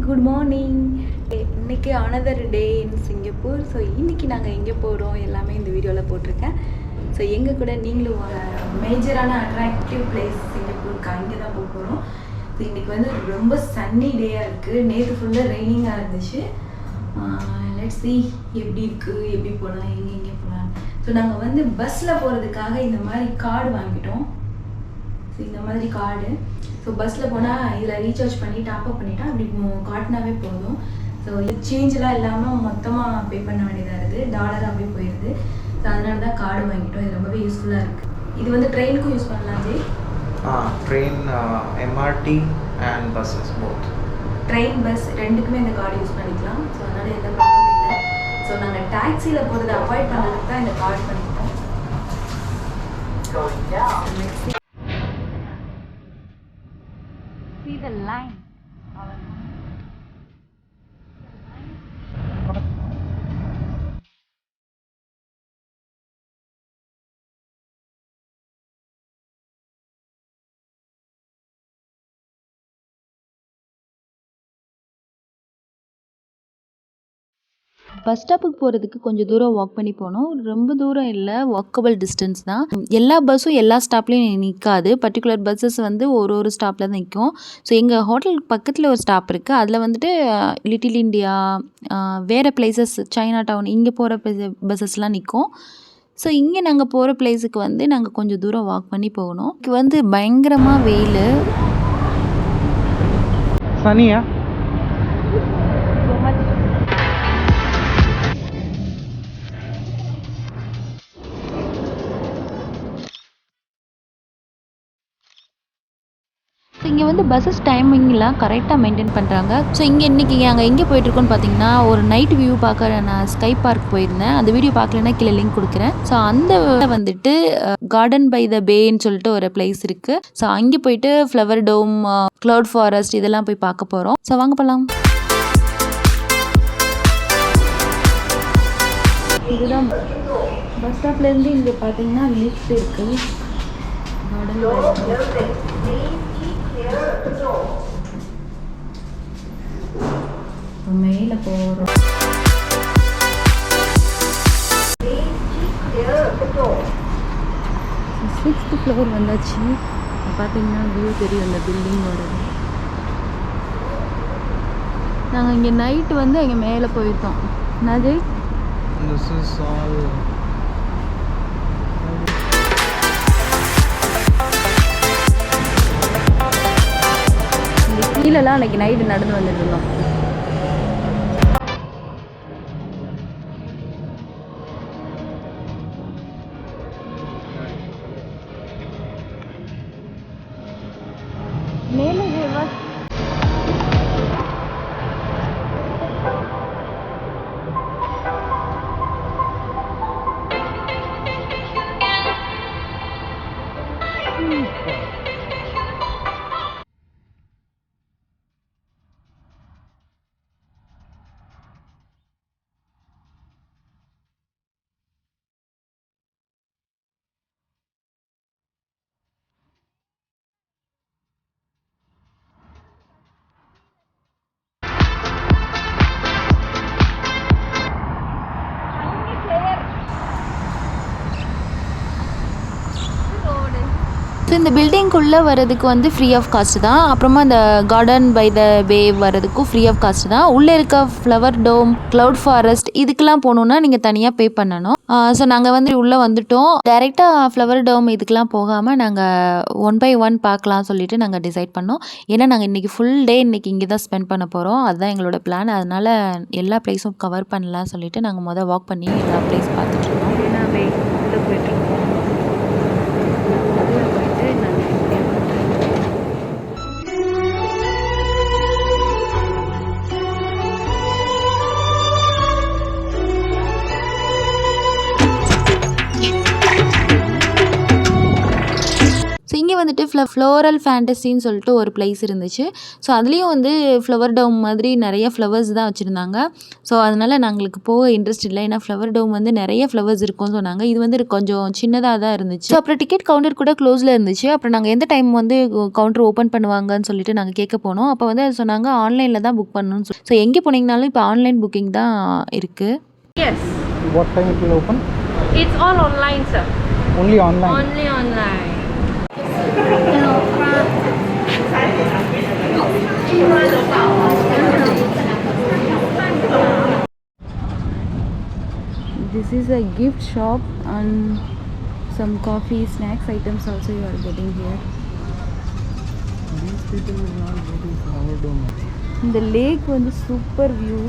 Good morning. இன்றைக்கி another day in Singapore. So இன்றைக்கி நாங்கள் எங்கே போகிறோம் எல்லாமே இந்த வீடியோவில் போட்டிருக்கேன். ஸோ எங்கள் கூட நீங்களும் மேஜரான அட்ராக்டிவ் பிளேஸ் சிங்கப்பூருக்கு அங்கே தான் போக போகிறோம். ஸோ இன்றைக்கி வந்து ரொம்ப சன்னி டேயாக இருக்குது. நேற்று ஃபுல்லாக ரெய்னிங்காக இருந்துச்சு. லெட்ஸ் see எப்படி இருக்குது, எப்படி போகலாம், எங்கே போகலாம். ஸோ நாங்கள் வந்து பஸ்ஸில் போகிறதுக்காக இந்த மாதிரி கார்டு வாங்கிட்டோம். ஸோ இந்த மாதிரி கார்டு. ஸோ பஸ்ஸில் போனால் இதில் ரீசார்ஜ் பண்ணி டாப்அப் பண்ணிட்டா அப்படி காட்டினாவே போதும். ஸோ சேஞ்செலாம் இல்லாமல் மொத்தமாக பே பண்ண வேண்டியதாக இருக்குது. டாலர் அப்படியே போயிடுது. ஸோ அதனால தான் கார்டு வாங்கிட்டோம். இது ரொம்பவே யூஸ்ஃபுல்லாக இருக்குது. இது வந்து ட்ரெயினுக்கும் யூஸ் பண்ணலாம் Jai. Train, MRT and buses both. Train bus ரெண்டுக்குமே இந்த கார்டு யூஸ் பண்ணிக்கலாம். ஸோ அதனால் எந்த ப்ராப்ளமும் இல்லை. ஸோ நாங்கள் டாக்ஸியில் போகிறத அவாய்ட் பண்ணுறதுக்கு தான் இந்த கார்டு பண்ணிக்கிட்டோம். See the line. பஸ் ஸ்டாப்புக்கு போகிறதுக்கு கொஞ்சம் தூரம் வாக் பண்ணி போனோம். ரொம்ப தூரம் இல்லை, வாக்கபிள் டிஸ்டன்ஸ் தான். எல்லா பஸ்ஸும் எல்லா ஸ்டாப்லேயும் நிற்காது. பர்டிகுலர் பஸ்ஸஸ் வந்து ஒரு ஸ்டாப்பில் தான் நிற்கும். ஸோ எங்கள் ஹோட்டலுக்கு பக்கத்தில் ஒரு ஸ்டாப் இருக்குது. அதில் வந்துட்டு லிட்டில் இண்டியா, வேறு பிளேசஸ், சைனா டவுன், இங்கே போகிற பஸ்ஸஸ்லாம் நிற்கும். ஸோ இங்கே நாங்கள் போகிற பிளேஸுக்கு வந்து நாங்கள் கொஞ்சம் தூரம் வாக் பண்ணி போகணும். இது வந்து பயங்கரமாக வெயில். சனியா ஸோ இங்கே வந்து பஸ்ஸஸ் டைமிங்லாம் கரெக்டாக மெயின்டைன் பண்ணுறாங்க. ஸோ இங்கே இன்றைக்கி நாங்கள் எங்கே போயிட்டுருக்கோன்னு பார்த்தீங்கன்னா, ஒரு நைட் வியூ பார்க்க நான் ஸ்கை பார்க் போயிருந்தேன். அந்த வீடியோ பார்க்கலன்னா கீழே லிங்க் கொடுக்குறேன். ஸோ அந்த வந்துட்டு கார்டன் பை த பேன்னு சொல்லிட்டு ஒரு பிளேஸ் இருக்குது. ஸோ அங்கே போயிட்டு ஃப்ளவர் டோம், க்ளவுட் ஃபாரஸ்ட் இதெல்லாம் போய் பார்க்க போகிறோம். ஸோ வாங்க போகலாம். இதுதான் பஸ் ஸ்டாப்லேருந்து இங்கே பார்த்தீங்கன்னா லிஃப்ட் இருக்குது. கார்டன் மேலே போகிறோம். 6th ஃப்ளோர் வந்தாச்சு. பார்த்தீங்கன்னா வியூ தெரியும் அந்த பில்டிங்கோட. நாங்கள் இங்கே நைட்டு வந்து இங்கே மேலே போயிருக்கோம். என்னது கீழெல்லாம் அன்றைக்கி நைட்டு நடந்து வந்துட்டு இருந்தோம். மேலே ஸோ இந்த பில்டிங்குள்ளே வர்றதுக்கு வந்து ஃப்ரீ ஆஃப் காஸ்ட் தான். அப்புறமா இந்த கார்டன் பை த பே வர்றதுக்கும் ஃப்ரீ ஆஃப் காஸ்ட் தான். உள்ளே இருக்க ஃப்ளவர் டோம், க்ளவுட் ஃபாரஸ்ட் இதுக்கெல்லாம் போகணுன்னா நீங்கள் தனியாக பே பண்ணணும். ஸோ நாங்கள் வந்து உள்ளே வந்துட்டோம். டைரெக்டாக ஃப்ளவர் டோம் இதுக்கெலாம் போகாமல் நாங்கள் 1 by 1 பார்க்கலாம் சொல்லிட்டு நாங்கள் டிசைட் பண்ணோம். ஏன்னா நாங்கள் இன்றைக்கி ஃபுல் டே இன்றைக்கி இங்கே தான் ஸ்பெண்ட் பண்ண போகிறோம். அதுதான் எங்களோட பிளான். அதனால் எல்லா பிளேஸும் கவர் பண்ணலாம் சொல்லிட்டு நாங்கள் வாக் பண்ணி எல்லா பிளேஸ் பார்த்துட்ருக்கோம். எல்லாமே உள்ளே போய்ட்டுருக்கோம். வந்துட்டு ஃப்ளோரல் ஃபேண்டசின்னு சொல்லிட்டு ஒரு பிளேஸ் இருந்துச்சு. ஸோ அதுலேயும் வந்து ஃப்ளவர் டோம் மாதிரி நிறைய ஃப்ளவர்ஸ் தான் வச்சுருந்தாங்க. ஸோ அதனால் நாங்களுக்கு போக இன்ட்ரெஸ்ட் இல்லை. ஏன்னா ஃப்ளவர் டோம் வந்து நிறைய ஃப்ளவர்ஸ் இருக்கும்னு சொன்னாங்க. இது வந்து கொஞ்சம் சின்னதாக தான் இருந்துச்சு. ஸோ அப்புறம் டிக்கெட் கவுண்டர் கூட க்ளோஸில் இருந்துச்சு. அப்புறம் நாங்கள் எந்த டைம் வந்து கவுண்டர் ஓப்பன் பண்ணுவாங்கன்னு சொல்லிட்டு நாங்கள் கேட்க போனோம். அப்போ வந்து அது சொன்னாங்க ஆன்லைனில் தான் புக் பண்ணணும்னு சொல்லி. ஸோ எங்கே போனீங்கனாலும் இப்போ ஆன்லைன் புக்கிங் தான் இருக்குது. Yes, What time it will open? it's all online, sir. Only online. Only online. This is a gift shop and some coffee, snacks items also you are getting here. These people will not go to flower dome. இந்த லேக் வந்து super view.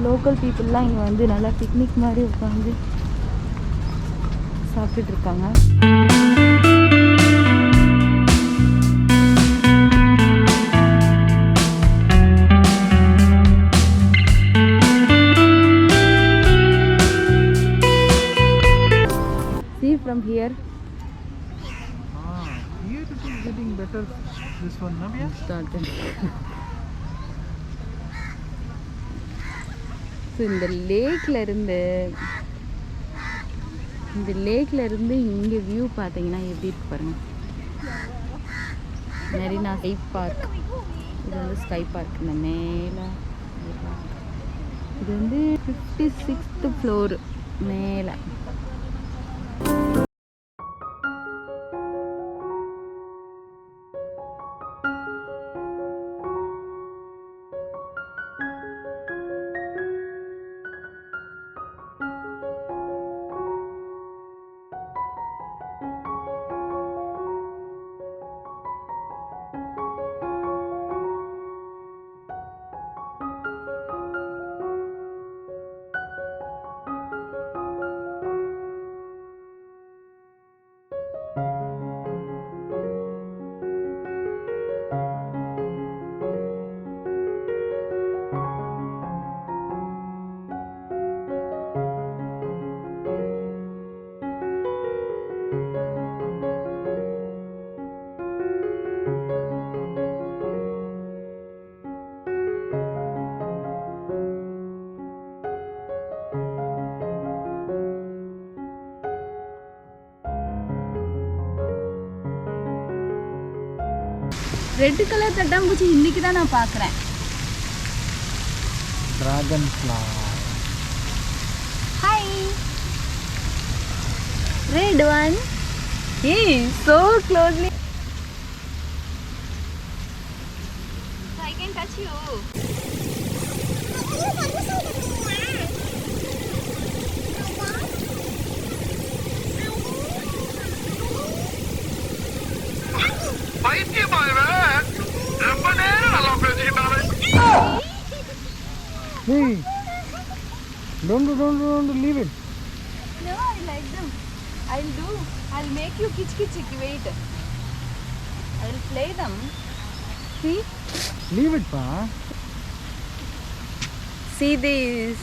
Local பீப்புளெலாம் இங்கே வந்து நல்லா picnic மாதிரி உட்காந்து சாப்பிட்டுட்டு இருக்காங்க. See from here. Here it is getting better. This one, no? Yeah. Started. So இந்த லேக்கில் இருந்து இங்கே வியூ பார்த்தீங்கன்னா எப்படி இருக்கு பாருங்கள். Marina sky park. இது வந்து ஸ்கை பார்க். இந்த மேலே இது வந்து 56th ஃப்ளோர் மேலே. ரெட் கலர் தட்டாம்பூச்சி இன்னைக்கு தான் நான் பார்க்குறேன். Dragonfly. ஹாய். Red one. ஏய் so closely. I can touch you. Hey, don't leave it. No, I like them. I'll make you kitch. Wait. I'll play them. See? Leave it, pa. See this.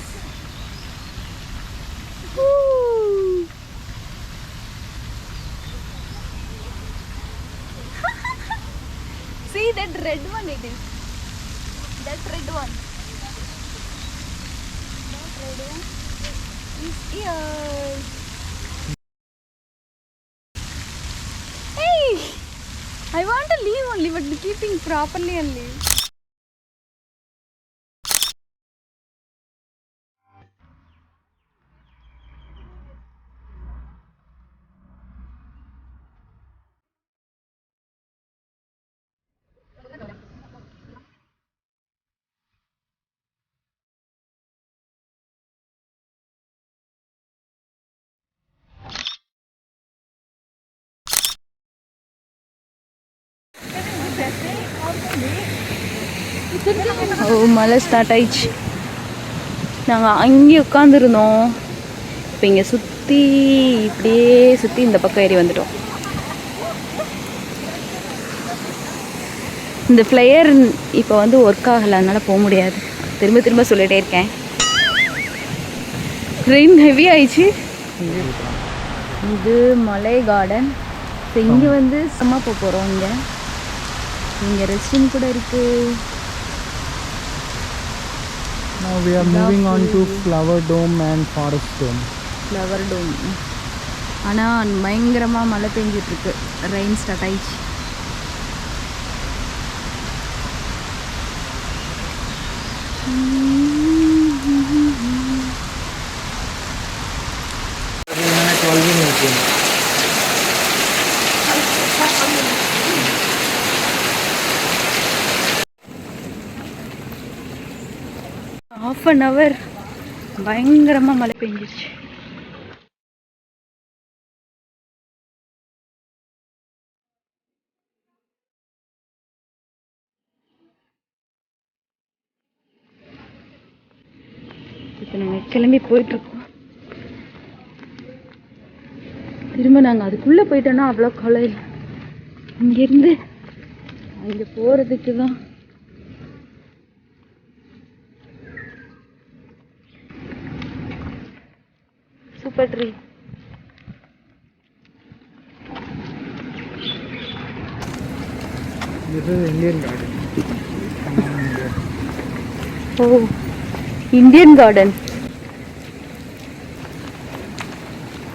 Woo. See that red one it is. That red one. That red one is here. Hey! I want to leave only, but keeping properly only. மழை start ஆயிடுச்சு. நாங்கள் அங்கே உட்காந்துருந்தோம். இப்போ இங்கே இப்படியே சுற்றி இந்த பக்கம் ஏறி வந்துட்டோம். இந்த ஃப்ளையர் இப்போ வந்து ஒர்க் ஆகலை, அதனால் போக முடியாது. திரும்ப சொல்லிகிட்டே இருக்கேன். ரெயின் ஹெவி ஆயிடுச்சு. இது மலை கார்டன். ஸோ இங்கே வந்து சும்மா போகிறோம். இங்கே ரெஸ்ட் ரூம் கூட இருக்குது. Now we are moving on to Flower Dome and Forest Dome. Flower dome. ஆனால் பயங்கரமாக மழை பெஞ்சிட்ருக்கு. ரெயின் ஸ்டார்ட் ஆயிடுச்சு. half an hour பயங்கரமாக மழை பெஞ்சிருச்சு. இப்போ நாங்கள் கிளம்பி போயிட்டுருக்கோம். திரும்ப நாங்கள் அதுக்குள்ளே போயிட்டோன்னா அவ்வளோ கொலை இல்லை. இங்கேருந்து அங்கே போகிறதுக்கு தான் super tree. This is Indian garden. ஓ, இந்தியன் கார்டன்,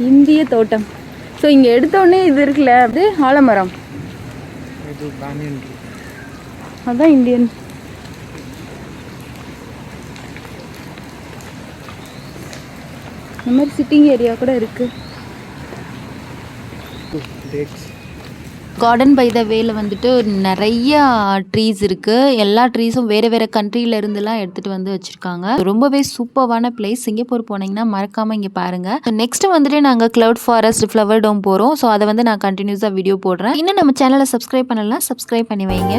இந்திய தோட்டம். ஸோ இங்கே எடுத்தோடனே இது இருக்குல்ல, அது ஆலமரம், It is banyan tree. அதான் இந்தியன். இந்த மாதிரி சிட்டிங் ஏரியா கூட இருக்குது. Dates. கார்டன் பை த வேல வந்துட்டு நிறைய ட்ரீஸ் இருக்குது. எல்லா ட்ரீஸும் வேறு வேறு கண்ட்ரியில இருந்துலாம் எடுத்துகிட்டு வந்து வச்சுருக்காங்க. ரொம்பவே சூப்பரான பிளேஸ். சிங்கப்பூர் போனீங்கன்னா மறக்காமல் இங்கே பாருங்கள். நெக்ஸ்ட்டு வந்துட்டு நாங்கள் க்ளவுட் ஃபாரஸ்ட் ஃப்ளவர் டோம் போகிறோம். ஸோ அதை வந்து நான் கண்டினியூஸாக வீடியோ போடுறேன். இன்னும் நம்ம சேனலை சப்ஸ்கிரைப் பண்ணலாம், சப்ஸ்கிரைப் பண்ணி வைங்க.